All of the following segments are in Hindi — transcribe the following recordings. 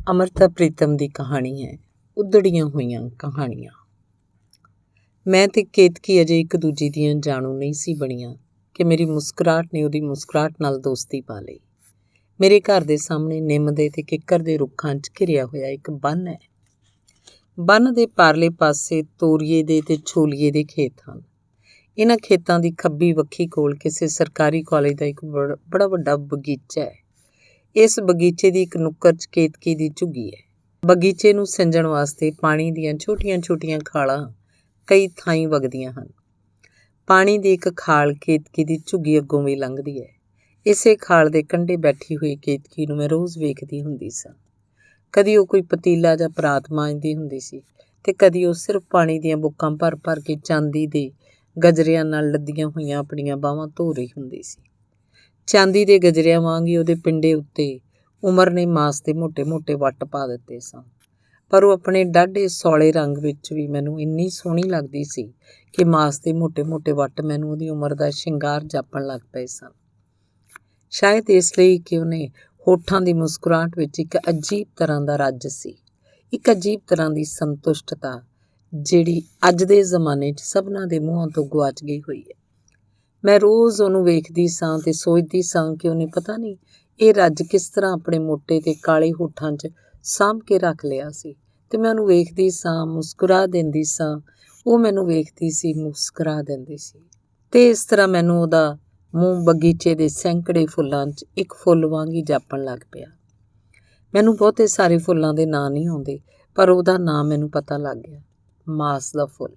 ਅਮ੍ਰਿਤਾ ਪ੍ਰੀਤਮ ਦੀ ਕਹਾਣੀ ਹੈ ਉਧੜੀਆਂ ਹੋਈਆਂ ਕਹਾਣੀਆਂ। ਮੈਂ ਤੇ ਕੇਤਕੀ ਅਜੇ ਇੱਕ ਦੂਜੀ ਦੀਆਂ ਜਾਣੂ ਨਹੀਂ ਸੀ ਬਣੀਆਂ ਕਿ ਮੇਰੀ ਮੁਸਕਰਾਹਟ ਨੇ ਉਹਦੀ ਮੁਸਕਰਾਹਟ ਨਾਲ ਦੋਸਤੀ ਪਾ ਲਈ। ਮੇਰੇ ਘਰ ਦੇ ਸਾਹਮਣੇ ਨਿੰਮ ਦੇ ਤੇ ਕਿੱਕਰ ਦੇ ਰੁੱਖਾਂ 'ਚ ਘਿਰਿਆ ਹੋਇਆ ਇੱਕ ਬੰਨ੍ਹ ਹੈ। ਬੰਨ੍ਹ ਦੇ ਪਾਰਲੇ ਪਾਸੇ ਤੋਰੀਏ ਦੇ ਤੇ ਛੋਲੀਏ ਦੇ ਖੇਤ ਹਨ। ਇਹਨਾਂ ਖੇਤਾਂ ਦੀ ਖੱਬੀ ਵੱਖੀ ਕੋਲ ਕਿਸੇ ਸਰਕਾਰੀ ਕਾਲਜ ਦਾ ਇੱਕ ਬੜਾ ਵੱਡਾ ਬਗੀਚਾ ਹੈ। ਇਸ ਬਗੀਚੇ ਦੀ ਇੱਕ ਨੁੱਕਰ 'ਚ ਕੇਤਕੀ ਦੀ ਝੁੱਗੀ ਹੈ। ਬਗੀਚੇ ਨੂੰ ਸਿੰਜਣ ਵਾਸਤੇ ਪਾਣੀ ਦੀਆਂ ਛੋਟੀਆਂ-ਛੋਟੀਆਂ ਖਾਲਾਂ ਕਈ ਥਾਈਂ ਵਗਦੀਆਂ ਹਨ। ਪਾਣੀ ਦੀ ਇੱਕ ਖਾਲ ਕੇਤਕੀ ਦੀ ਝੁੱਗੀ ਅੱਗੋਂ ਵੀ ਲੰਘਦੀ ਹੈ। ਇਸੇ ਖਾਲ ਦੇ ਕੰਢੇ ਬੈਠੀ ਹੋਈ ਕੇਤਕੀ ਨੂੰ ਮੈਂ ਰੋਜ਼ ਵੇਖਦੀ ਹੁੰਦੀ ਸਾਂ। ਕਦੀ ਉਹ ਕੋਈ ਪਤੀਲਾ ਜਾਂ ਪਰਾਤ ਮਾਂਜਦੀ ਹੁੰਦੀ ਸੀ ਤੇ ਕਦੀ ਉਹ ਸਿਰਫ ਪਾਣੀ ਦੀਆਂ ਬੁੱਕਾਂ ਭਰ ਕੇ ਚਾਂਦੀ ਦੇ ਗਜਰਿਆਂ ਨਾਲ ਲੱਦੀਆਂ ਹੋਈਆਂ ਆਪਣੀਆਂ ਬਾਹਾਂ ਧੋ ਰਹੀ ਹੁੰਦੀ ਸੀ। ਚਾਂਦੀ ਦੇ ਗਜਰਿਆਂ ਵਾਂਗ ਹੀ ਉਹਦੇ ਪਿੰਡੇ ਉੱਤੇ ਉਮਰ ਨੇ ਮਾਸ ਦੇ ਮੋਟੇ-ਮੋਟੇ ਵੱਟ ਪਾ ਦਿੱਤੇ ਸਨ, ਪਰ ਉਹ ਆਪਣੇ ਡਾਢੇ ਸੌਲੇ ਰੰਗ ਵਿੱਚ ਵੀ ਮੈਨੂੰ ਇੰਨੀ ਸੋਹਣੀ ਲੱਗਦੀ ਸੀ ਕਿ ਮਾਸ ਦੇ ਮੋਟੇ-ਮੋਟੇ ਵੱਟ ਮੈਨੂੰ ਉਹਦੀ ਉਮਰ ਦਾ ਸ਼ਿੰਗਾਰ ਜਾਪਣ ਲੱਗ ਪਏ ਸਨ। ਸ਼ਾਇਦ ਇਸ ਲਈ ਕਿ ਉਹਨੇ ਹੋਠਾਂ ਦੀ ਮੁਸਕਰਾਹਟ ਵਿੱਚ ਇੱਕ ਅਜੀਬ ਤਰ੍ਹਾਂ ਦਾ ਰੱਜ ਸੀ, ਇੱਕ ਅਜੀਬ ਤਰ੍ਹਾਂ ਦੀ ਸੰਤੁਸ਼ਟਤਾ ਜਿਹੜੀ ਅੱਜ ਦੇ ਜ਼ਮਾਨੇ 'ਚ ਸਭਨਾਂ ਦੇ ਮੂੰਹਾਂ ਤੋਂ ਗੁਆਚ ਗਈ ਹੋਈ ਹੈ। ਮੈਂ ਰੋਜ਼ ਉਹਨੂੰ ਵੇਖਦੀ ਸਾਂ ਤੇ ਸੋਚਦੀ ਸਾਂ ਕਿ ਉਹਨੇ ਪਤਾ ਨਹੀਂ ਇਹ ਰੱਜ ਕਿਸ ਤਰ੍ਹਾਂ ਆਪਣੇ ਮੋਟੇ ਤੇ ਕਾਲੇ ਹੋਠਾਂ 'ਚ ਸਾਂਭ ਕੇ ਰੱਖ ਲਿਆ ਸੀ। ਤੇ ਮੈਂ ਉਹਨੂੰ ਵੇਖਦੀ ਸਾਂ, ਮੁਸਕਰਾ ਦਿੰਦੀ ਸਾਂ, ਉਹ ਮੈਨੂੰ ਵੇਖਦੀ ਸੀ, ਮੁਸਕਰਾ ਦਿੰਦੀ ਸੀ। ਤੇ ਇਸ ਤਰ੍ਹਾਂ ਮੈਨੂੰ ਉਹਦਾ ਮੂੰਹ ਬਗੀਚੇ ਦੇ ਸੈਂਕੜੇ ਫੁੱਲਾਂ 'ਚ ਇੱਕ ਫੁੱਲ ਵਾਂਗ ਹੀ ਜਾਪਣ ਲੱਗ ਪਿਆ। ਮੈਨੂੰ ਬਹੁਤੇ ਸਾਰੇ ਫੁੱਲਾਂ ਦੇ ਨਾਂ ਨਹੀਂ ਆਉਂਦੇ, ਪਰ ਉਹਦਾ ਨਾਂ ਮੈਨੂੰ ਪਤਾ ਲੱਗ ਗਿਆ, ਮਾਸ ਦਾ ਫੁੱਲ।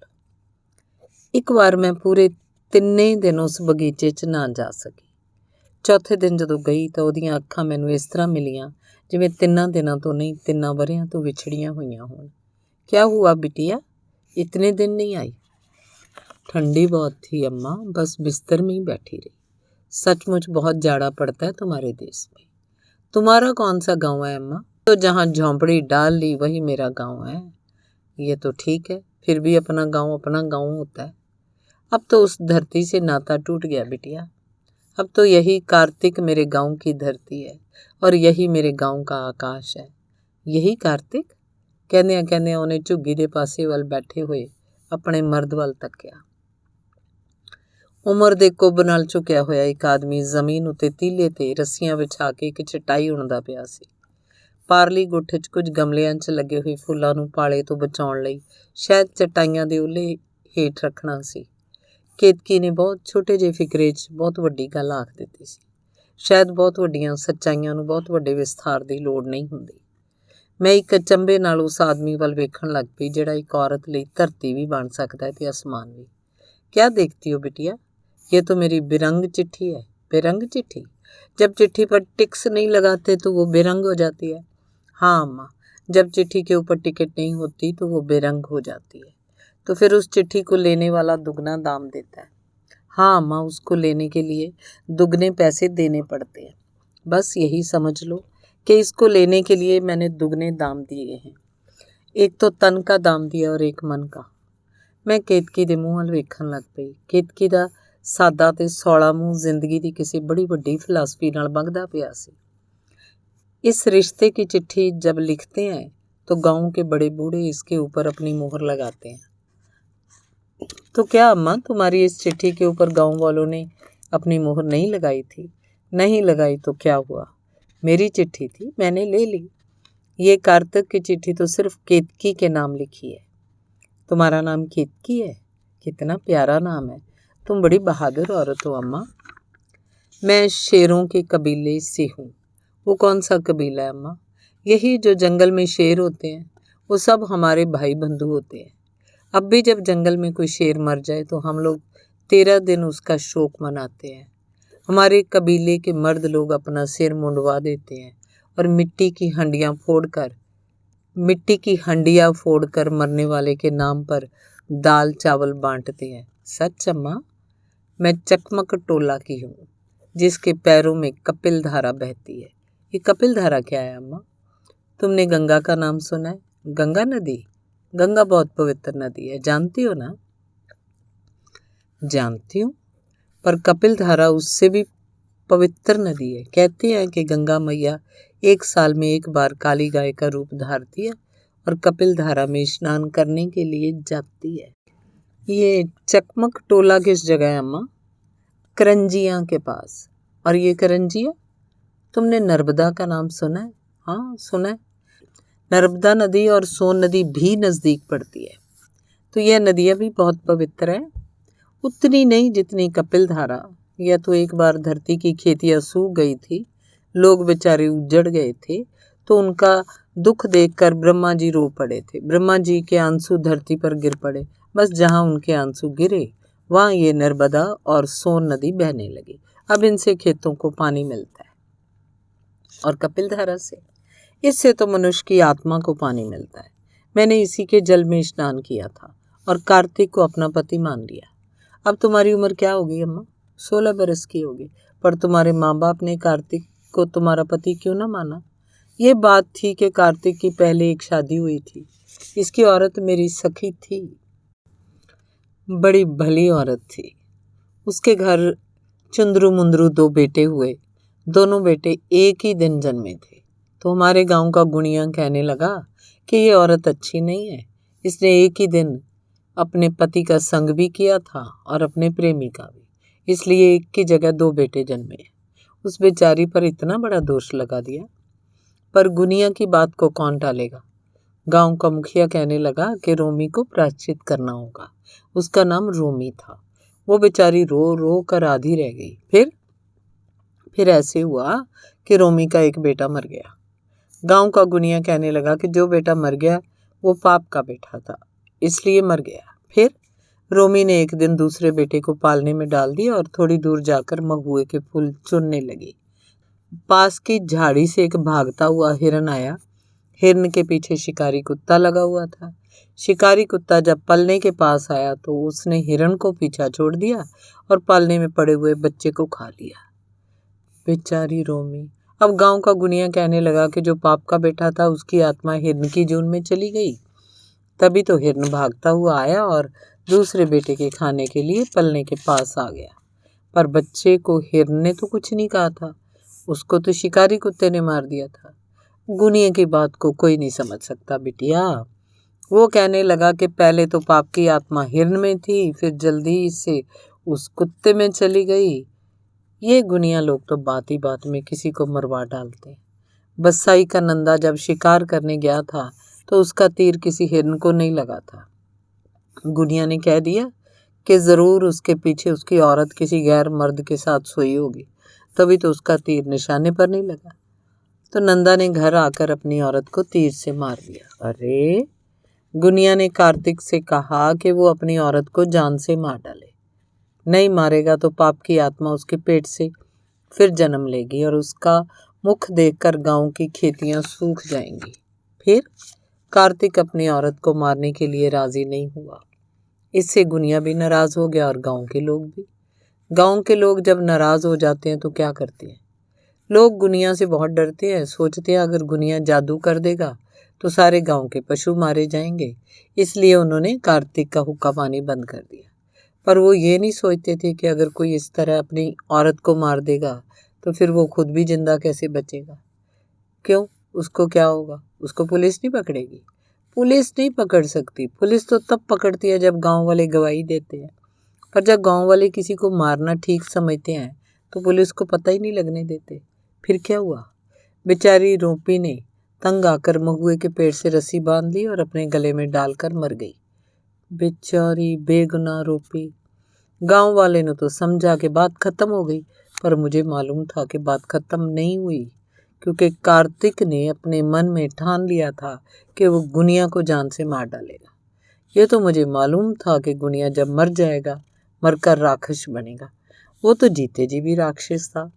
ਇੱਕ ਵਾਰ ਮੈਂ ਪੂਰੇ 3 ਦਿਨ ਉਸ ਬਗੀਚੇ 'ਚ ਨਾ ਜਾ ਸਕੀ। ਚੌਥੇ ਦਿਨ ਜਦੋਂ ਗਈ ਤਾਂ ਉਹਦੀਆਂ ਅੱਖਾਂ ਮੈਨੂੰ ਇਸ ਤਰ੍ਹਾਂ ਮਿਲੀਆਂ ਜਿਵੇਂ 3 ਦਿਨਾਂ ਤੋਂ ਨਹੀਂ 3 ਵਰ੍ਹਿਆਂ ਤੋਂ ਵਿਛੜੀਆਂ ਹੋਈਆਂ ਹੋਣ। ਕਿਆ ਹੁਆ ਬਿਟਿਆ, ਇਤਨੇ ਦਿਨ ਨਹੀਂ ਆਈ? ठंडी बहुत थी अम्मा, बस बिस्तर में ही बैठी रही। सचमुच बहुत जाड़ा पड़ता है तुम्हारे देश में। तुम्हारा कौन सा गांव है अम्मा? तो जहाँ झोंपड़ी डाल ली वही मेरा गांव है। ये तो ठीक है, फिर भी अपना गांव होता है। अब तो उस धरती से नाता टूट गया बिटिया। अब तो यही कार्तिक मेरे गांव की धरती है और यही मेरे गांव का आकाश है। यही कार्तिक? ਕਹਿੰਦਿਆਂ ਉਹਨੇ ਝੁੱਗੀ ਦੇ ਪਾਸੇ ਵੱਲ ਬੈਠੇ ਹੋਏ ਆਪਣੇ ਮਰਦ ਵੱਲ ਤੱਕਿਆ। ਉਮਰ ਦੇ ਕੁੱਬ ਨਾਲ ਝੁਕਿਆ ਹੋਇਆ ਇੱਕ ਆਦਮੀ ਜ਼ਮੀਨ ਉੱਤੇ ਤੀਲੇ ਤੇ ਰੱਸੀਆਂ ਵਿਛਾ ਕੇ ਇੱਕ ਚਟਾਈ ਉਣਦਾ ਪਿਆ ਸੀ। ਪਾਰਲੀ ਗੁੱਠ 'ਚ ਕੁਝ ਗਮਲਿਆਂ 'ਚ ਲੱਗੇ ਹੋਏ ਫੁੱਲਾਂ ਨੂੰ ਪਾਲੇ ਤੋਂ ਬਚਾਉਣ ਲਈ ਸ਼ਾਇਦ ਚਟਾਈਆਂ ਦੇ ਉਹਲੇ ਹੇਠ ਰੱਖਣਾ ਸੀ। ਕੇਤਕੀ ਨੇ ਬਹੁਤ ਛੋਟੇ ਜਿਹੇ ਫਿਕਰੇ 'ਚ ਬਹੁਤ ਵੱਡੀ ਗੱਲ ਆਖ ਦਿੱਤੀ ਸੀ। ਸ਼ਾਇਦ ਬਹੁਤ ਵੱਡੀਆਂ ਸੱਚਾਈਆਂ ਨੂੰ ਬਹੁਤ ਵੱਡੇ ਵਿਸਥਾਰ ਦੀ ਲੋੜ ਨਹੀਂ ਹੁੰਦੀ। ਮੈਂ ਇੱਕ ਅਚੰਭੇ ਨਾਲ ਉਸ ਆਦਮੀ ਵੱਲ ਵੇਖਣ ਲੱਗ ਪਈ ਜਿਹੜਾ ਇੱਕ ਔਰਤ ਲਈ ਧਰਤੀ ਵੀ ਬਣ ਸਕਦਾ ਹੈ ਤੇ ਅਸਮਾਨ ਵੀ। क्या देखती हो बिटिया? ये तो मेरी बेरंग चिट्ठी है। बेरंग चिट्ठी? जब चिट्ठी पर टिक्स नहीं लगाते तो वो बेरंग हो जाती है। हाँ अम्मा, जब चिट्ठी के ऊपर टिकट नहीं होती तो वो बेरंग हो जाती है। तो फिर उस चिट्ठी को लेने वाला दुगना दाम देता है। हाँ अम्मा, उसको लेने के लिए दुगने पैसे देने पड़ते हैं। बस यही समझ लो कि इसको लेने के लिए मैंने दुगने दाम दिए हैं। एक तो तन का दाम दिया और एक मन का। ਮੈਂ ਕੇਤਕੀ ਦੇ ਮੂੰਹ ਵੱਲ ਵੇਖਣ ਲੱਗ ਪਈ। ਕੇਤਕੀ ਦਾ ਸਾਦਾ ਤੇ ਸੌਲਾ ਮੂੰਹ ਜ਼ਿੰਦਗੀ ਦੀ ਕਿਸੇ ਬੜੀ ਵੱਡੀ ਫਿਲਾਸਫੀ ਨਾਲ ਵਗਦਾ ਪਿਆ ਸੀ। ਇਸ ਰਿਸ਼ਤੇ की चिट्ठी जब लिखते हैं तो गांव के बड़े बूढ़े इसके ऊपर अपनी मोहर लगाते हैं। तो क्या अम्मा तुम्हारी इस चिट्ठी के ऊपर गांव वालों ने अपनी मोहर नहीं लगाई थी? नहीं लगाई तो क्या हुआ? मेरी चिट्ठी थी, मैंने ले ली। ये कार्तिक की चिट्ठी तो सिर्फ केतकी के नाम लिखी है। तुम्हारा नाम केतकी है? कितना प्यारा नाम है। तुम बड़ी बहादुर औरत हो अम्मा। मैं शेरों के कबीले से हूँ। वो कौन सा कबीला है अम्मा? यही जो जंगल में शेर होते हैं, वो सब हमारे भाई बंधु होते हैं। अब भी जब जंगल में कोई शेर मर जाए तो हम लोग 13 दिन उसका शोक मनाते हैं। हमारे कबीले के मर्द लोग अपना सिर मुंडवा देते हैं और मिट्टी की हंडिया फोड़कर मरने वाले के नाम पर दाल चावल बांटते हैं। सच अम्मा? मैं चकमक टोला की हूँ जिसके पैरों में कपिल धारा बहती है। ये कपिल धारा क्या है अम्मा? तुमने गंगा का नाम सुना है? गंगा नदी? गंगा बहुत पवित्र नदी है, जानती हो ना? जानती हूँ, पर कपिल धारा उससे भी पवित्र नदी है। कहते हैं कि गंगा मैया 1 साल में एक बार काली गाय का रूप धारती है और कपिल धारा में स्नान करने के लिए जाती है। ये चकमक टोला किस जगह है अम्मा? करंजिया के पास। और ये करंजिया? तुमने नर्मदा का नाम सुना है? हाँ सुना है। नर्मदा नदी और सोन नदी भी नज़दीक पड़ती है, तो यह नदियाँ भी बहुत पवित्र है। उतनी नहीं जितनी कपिल धारा। यह तो एक बार धरती की खेतियाँ सूख गई थी, लोग बेचारे उजड़ गए थे, तो उनका दुख देखकर ब्रह्मा जी रो पड़े थे। ब्रह्मा जी के आंसू धरती पर गिर पड़े। बस जहाँ उनके आंसू गिरे वहाँ ये नर्मदा और सोन नदी बहने लगी। अब इनसे खेतों को पानी मिलता है। और कपिल धारा से, इससे तो मनुष्य की आत्मा को पानी मिलता है। मैंने इसी के जल में स्नान किया था और कार्तिक को अपना पति मान लिया। अब तुम्हारी उम्र क्या होगी अम्मा? 16 बरस की होगी। पर तुम्हारे माँ बाप ने कार्तिक को तुम्हारा पति क्यों ना माना? ये बात थी कि कार्तिक की पहले एक शादी हुई थी। इसकी औरत मेरी सखी थी, बड़ी भली औरत थी। उसके घर चुंदरू मुंदरू 2 बेटे हुए। दोनों बेटे एक ही दिन जन्मे थे। तो हमारे गांव का गुणिया कहने लगा कि ये औरत अच्छी नहीं है। इसने एक ही दिन अपने पति का संग भी किया था और अपने प्रेमी का भी, इसलिए एक की जगह 2 बेटे जन्मे। उस बेचारी पर इतना बड़ा दोष लगा दिया। पर गुनिया की बात को कौन टालेगा? गांव का मुखिया कहने लगा कि रोमी को प्रायश्चित करना होगा। उसका नाम रोमी था। वो बेचारी रो रो कर आधी रह गई। फिर ऐसे हुआ कि रोमी का एक बेटा मर गया। गांव का गुनिया कहने लगा कि जो बेटा मर गया वो पाप का बेटा था, इसलिए मर गया। फिर रोमी ने एक दिन दूसरे बेटे को पालने में डाल दिया और थोड़ी दूर जाकर महुए के फूल चुनने लगी। पास की झाड़ी से एक भागता हुआ हिरन आया। हिरन के पीछे शिकारी कुत्ता लगा हुआ था। शिकारी कुत्ता जब पलने के पास आया तो उसने हिरन को पीछा छोड़ दिया और पालने में पड़े हुए बच्चे को खा लिया। बेचारी रोमी। अब गांव का गुनिया कहने लगा कि जो पाप का बेटा था उसकी आत्मा हिरन की जून में चली गई। तभी तो हिरन भागता हुआ आया और दूसरे बेटे के खाने के लिए पलने के पास आ गया। पर बच्चे को हिरन ने तो कुछ नहीं कहा था, उसको तो शिकारी कुत्ते ने मार दिया था। गुनिया की बात को कोई नहीं समझ सकता बिटिया। वो कहने लगा कि पहले तो पाप की आत्मा हिरन में थी, फिर जल्दी से उस कुत्ते में चली गई। ये गुनिया लोग तो बात ही बात में किसी को मरवा डालते। बसाई का नंदा जब शिकार करने गया था तो उसका तीर किसी हिरन को नहीं लगा था। गुनिया ने कह दिया कि जरूर उसके पीछे उसकी औरत किसी गैर मर्द के साथ सोई होगी, तभी तो उसका तीर निशाने पर नहीं लगा। तो नंदा ने घर आकर अपनी औरत को तीर से मार दिया। अरे! गुनिया ने कार्तिक से कहा कि वो अपनी औरत को जान से मार डाले। नहीं मारेगा तो पाप की आत्मा उसके पेट से फिर जन्म लेगी और उसका मुख देखकर गांव की खेतियां सूख जाएंगी। फिर कार्तिक अपनी औरत को मारने के लिए राजी नहीं हुआ। इससे गुनिया भी नाराज हो गया और गांव के लोग भी। गांव के लोग जब नाराज हो जाते हैं तो क्या करते हैं? लोग गुनिया से बहुत डरते हैं। सोचते हैं अगर गुनिया जादू कर देगा तो सारे गांव के पशु मारे जाएंगे। इसलिए उन्होंने कार्तिक का हुक्का पानी बंद कर दिया। पर वो ये नहीं सोचते थे कि अगर कोई इस तरह अपनी औरत को मार देगा तो फिर वो खुद भी जिंदा कैसे बचेगा? क्यों? उसको क्या होगा? उसको पुलिस नहीं पकड़ेगी? पुलिस नहीं पकड़ सकती। पुलिस तो तब पकड़ती है जब गांव वाले गवाही देते हैं। पर जब गांव वाले किसी को मारना ठीक समझते हैं तो पुलिस को पता ही नहीं लगने देते। फिर क्या हुआ? बेचारी रोपी ने तंग आकर महुए के पेड़ से रस्सी बांध ली और अपने गले में डालकर मर गई। बेचारी बेगुनाह रोपी। गांव वाले ने तो समझा कि बात खत्म हो गई, पर मुझे मालूम था कि बात खत्म नहीं हुई, क्योंकि कार्तिक ने अपने मन में ठान लिया था कि वो गुनिया को जान से मार डालेगा। ये तो मुझे मालूम था कि गुनिया जब मर जाएगा, मरकर राक्षस बनेगा। वो तो जीते जी भी राक्षस था।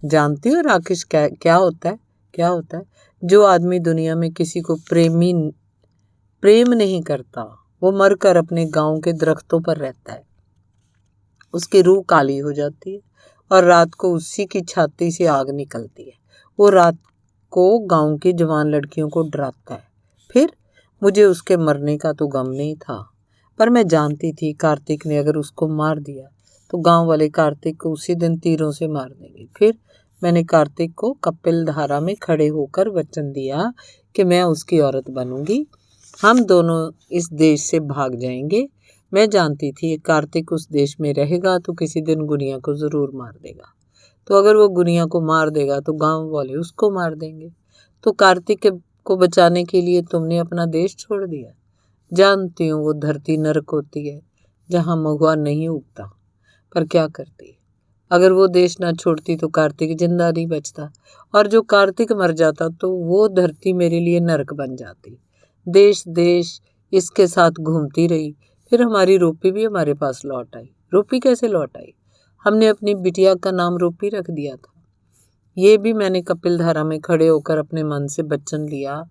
जानती हो राक्षस क्या होता है? क्या होता है? जो आदमी दुनिया में किसी को प्रेम नहीं करता, वो मरकर अपने गांव के दरख्तों पर रहता है। उसकी रूह काली हो जाती है और रात को उसी की छाती से आग निकलती है। वो रात को गांव की जवान लड़कियों को डराता है। फिर मुझे उसके मरने का तो गम नहीं था, पर मैं जानती थी कार्तिक ने अगर उसको मार दिया तो गांव वाले कार्तिक को उसी दिन तीरों से मार देंगे। फिर मैंने कार्तिक को कपिल धारा में खड़े होकर वचन दिया कि मैं उसकी औरत बनूंगी, हम दोनों इस देश से भाग जाएंगे। मैं जानती थी कार्तिक उस देश में रहेगा तो किसी दिन गुनिया को ज़रूर मार देगा, तो अगर वो गुनिया को मार देगा तो गांव वाले उसको मार देंगे। तो कार्तिक को बचाने के लिए तुमने अपना देश छोड़ दिया। जानती हूँ वो धरती नरक होती है जहाँ महुआ नहीं उगता, पर क्या करती। अगर वो देश ना छोड़ती तो कार्तिक जिंदा नहीं बचता, और जो कार्तिक मर जाता तो वो धरती मेरे लिए नरक बन जाती। देश देश इसके साथ घूमती रही, फिर हमारी रूपी भी हमारे पास लौट आई। रूपी कैसे लौट आई? हमने अपनी बिटिया का नाम रूपी रख दिया था। ये भी मैंने कपिल धारा में खड़े होकर अपने मन से वचन लिया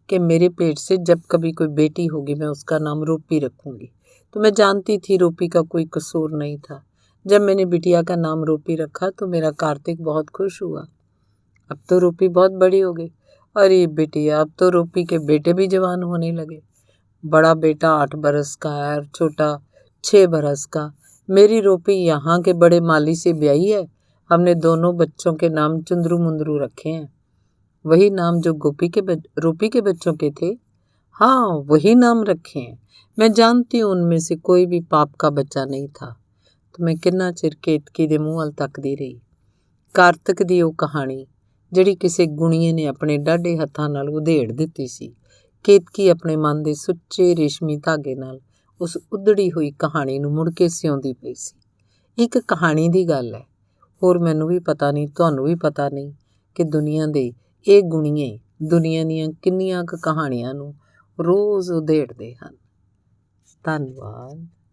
कि मेरे पेट से जब कभी कोई बेटी होगी मैं उसका नाम रूपी रखूंगी। तो मैं जानती थी रूपी का कोई कसूर नहीं था। जब मैंने बिटिया का नाम रूपी रखा तो मेरा कार्तिक बहुत खुश हुआ। अब तो रूपी बहुत बड़ी हो गई। अरे बिटिया, अब तो रूपी के बेटे भी जवान होने लगे। बड़ा बेटा 8 बरस का है और छोटा 6 बरस का। मेरी रूपी यहाँ के बड़े माली से ब्याही है। हमने दोनों बच्चों के नाम चुंदरू मुंदरू रखे हैं। वही नाम जो रूपी के बच्चों के थे। हाँ, वही नाम रखे हैं। मैं जानती हूँ उनमें से कोई भी पाप का बच्चा नहीं था। तो मैं किन्ना चिर केतकी दे मूंह अल तकदी रही। कार्तिक ਦੀ ਉਹ ਕਹਾਣੀ ਜਿਹੜੀ ਕਿਸੇ ਗੁਣੀਏ ਨੇ ਆਪਣੇ ਡਾਢੇ ਹੱਥਾਂ ਨਾਲ ਉਧੇੜ ਦਿੱਤੀ ਸੀ। ਕੇਤਕੀ ਆਪਣੇ ਮਨ ਦੇ ਸੁੱਚੇ ਰੇਸ਼ਮੀ ਧਾਗੇ ਨਾਲ ਉਸ ਉਧੜੀ ਹੋਈ ਕਹਾਣੀ ਨੂੰ ਮੁੜ ਕੇ ਸਿਉਂਦੀ ਪਈ ਸੀ। ਇੱਕ ਕਹਾਣੀ ਦੀ ਗੱਲ ਹੈ, ਹੋਰ ਮੈਨੂੰ ਵੀ ਪਤਾ ਨਹੀਂ, ਤੁਹਾਨੂੰ ਵੀ ਪਤਾ ਨਹੀਂ ਕਿ ਦੁਨੀਆ ਦੇ ਇਹ ਗੁਣੀਏ ਦੁਨੀਆ ਦੀਆਂ ਕਿੰਨੀਆਂ ਕੁ ਕਹਾਣੀਆਂ ਨੂੰ ਰੋਜ਼ ਉਧੇੜਦੇ ਹਨ। ਧੰਨਵਾਦ।